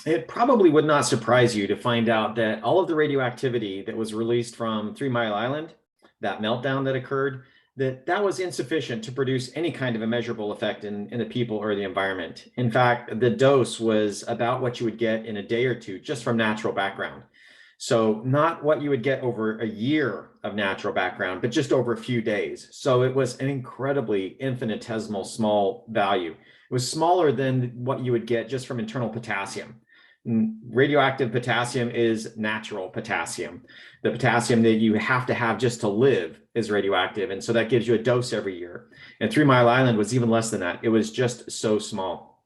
It probably would not surprise you to find out that all of the radioactivity that was released from 3 Mile Island, that meltdown that occurred, that was insufficient to produce any kind of a measurable effect in the people or the environment. In fact, the dose was about what you would get in a day or two just from natural background. So not what you would get over a year of natural background, but just over a few days. So it was an incredibly infinitesimal small value. It was smaller than what you would get just from internal potassium. Radioactive potassium is natural potassium. The potassium that you have to have just to live is radioactive. And so that gives you a dose every year. And 3 Mile Island was even less than that. It was just so small.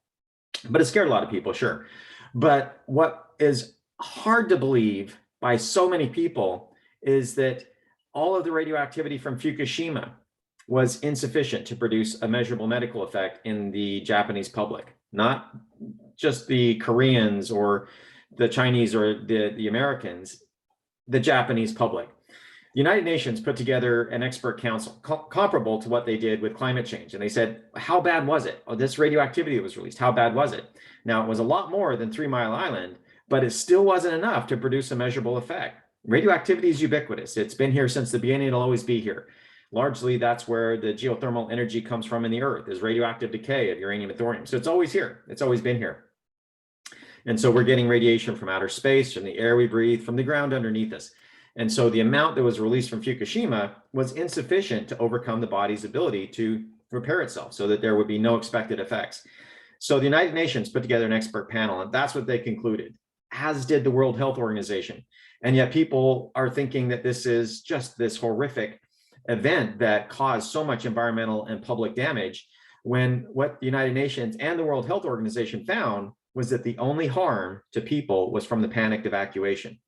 But it scared a lot of people, sure. But what is hard to believe by so many people is that all of the radioactivity from Fukushima was insufficient to produce a measurable medical effect in the Japanese public, not just the Koreans or the Chinese or the Americans, the Japanese public. The United Nations put together an expert council comparable to what they did with climate change. And they said, how bad was it? Oh, this radioactivity that was released, how bad was it? Now, it was a lot more than 3 Mile Island, but it still wasn't enough to produce a measurable effect. Radioactivity is ubiquitous. It's been here since the beginning. It'll always be here. Largely, that's where the geothermal energy comes from in the earth, is radioactive decay of uranium and thorium. So it's always here. It's always been here. And so we're getting radiation from outer space, from the air we breathe, from the ground underneath us. And so the amount that was released from Fukushima was insufficient to overcome the body's ability to repair itself so that there would be no expected effects. So the United Nations put together an expert panel, and that's what they concluded, as did the World Health Organization. And yet people are thinking that this is just this horrific event that caused so much environmental and public damage, when what the United Nations and the World Health Organization found was that the only harm to people was from the panicked evacuation.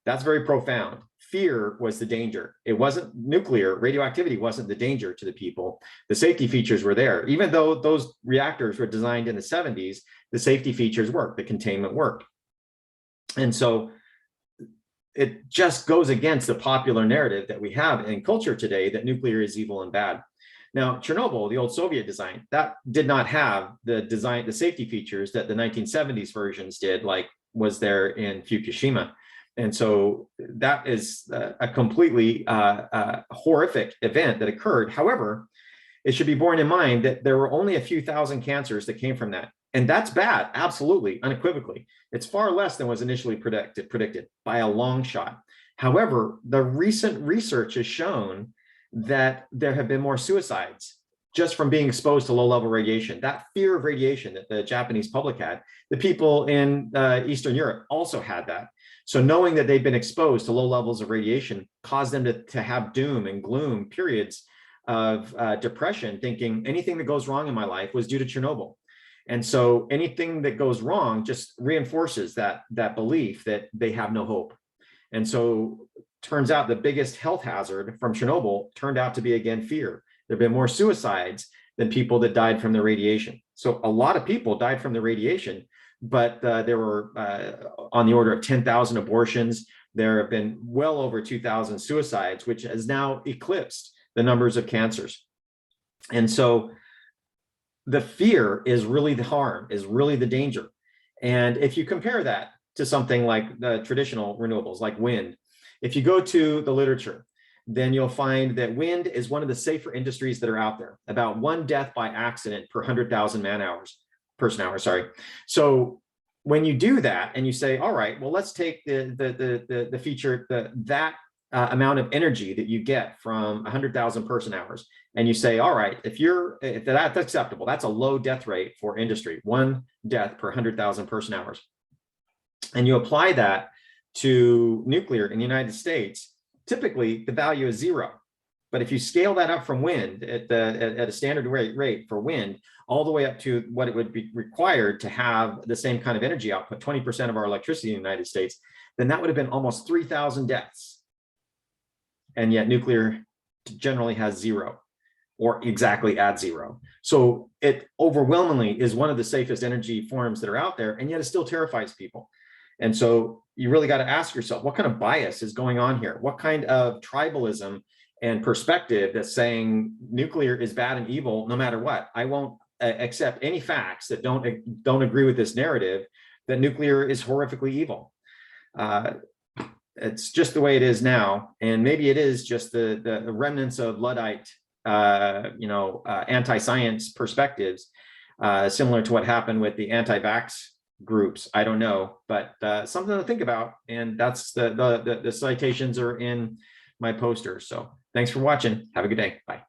That's very profound. Fear was the danger. It wasn't nuclear. Radioactivity wasn't the danger to the people. The safety features were there. Even though those reactors were designed in the 70s, the safety features worked, the containment worked. And so it just goes against the popular narrative that we have in culture today that nuclear is evil and bad. Now, Chernobyl, the old Soviet design, that did not have the safety features that the 1970s versions did, like was there in Fukushima. And so that is a completely horrific event that occurred. However, it should be borne in mind that there were only a few thousand cancers that came from that. And that's bad, absolutely, unequivocally. It's far less than was initially predicted by a long shot. However, the recent research has shown that there have been more suicides just from being exposed to low-level radiation. That fear of radiation that the Japanese public had, the people in Eastern Europe also had that. So knowing that they've been exposed to low levels of radiation caused them to have doom and gloom periods of depression, thinking anything that goes wrong in my life was due to Chernobyl. And so anything that goes wrong just reinforces that belief that they have no hope. And so turns out the biggest health hazard from Chernobyl turned out to be, again, fear. There have been more suicides than people that died from the radiation. So a lot of people died from the radiation, but there were on the order of 10,000 abortions. There have been well over 2,000 suicides, which has now eclipsed the numbers of cancers. And so the fear is really the harm, is really the danger. And if you compare that to something like the traditional renewables, like wind, if you go to the literature, then you'll find that wind is one of the safer industries that are out there. About 1 death by accident per 100,000 person hours. So when you do that and you say, all right, well, let's take the feature, that amount of energy that you get from 100,000 person hours, and you say, all right, if that's acceptable, that's a low death rate for industry, 1 death per 100,000 person hours. And you apply that to nuclear in the United States, typically the value is 0. But if you scale that up from wind at a standard rate for wind, all the way up to what it would be required to have the same kind of energy output, 20% of our electricity in the United States, then that would have been almost 3,000 deaths. And yet nuclear generally has 0, or exactly at 0. So it overwhelmingly is one of the safest energy forms that are out there, and yet it still terrifies people. And so you really got to ask yourself, what kind of bias is going on here? What kind of tribalism and perspective that's saying nuclear is bad and evil no matter what? I won't accept any facts that don't agree with this narrative that nuclear is horrifically evil. It's just the way it is now, and maybe it is just the remnants of Luddite, anti-science perspectives, similar to what happened with the anti-vax groups. I don't know, but something to think about. And that's the citations are in my poster. So thanks for watching. Have a good day. Bye.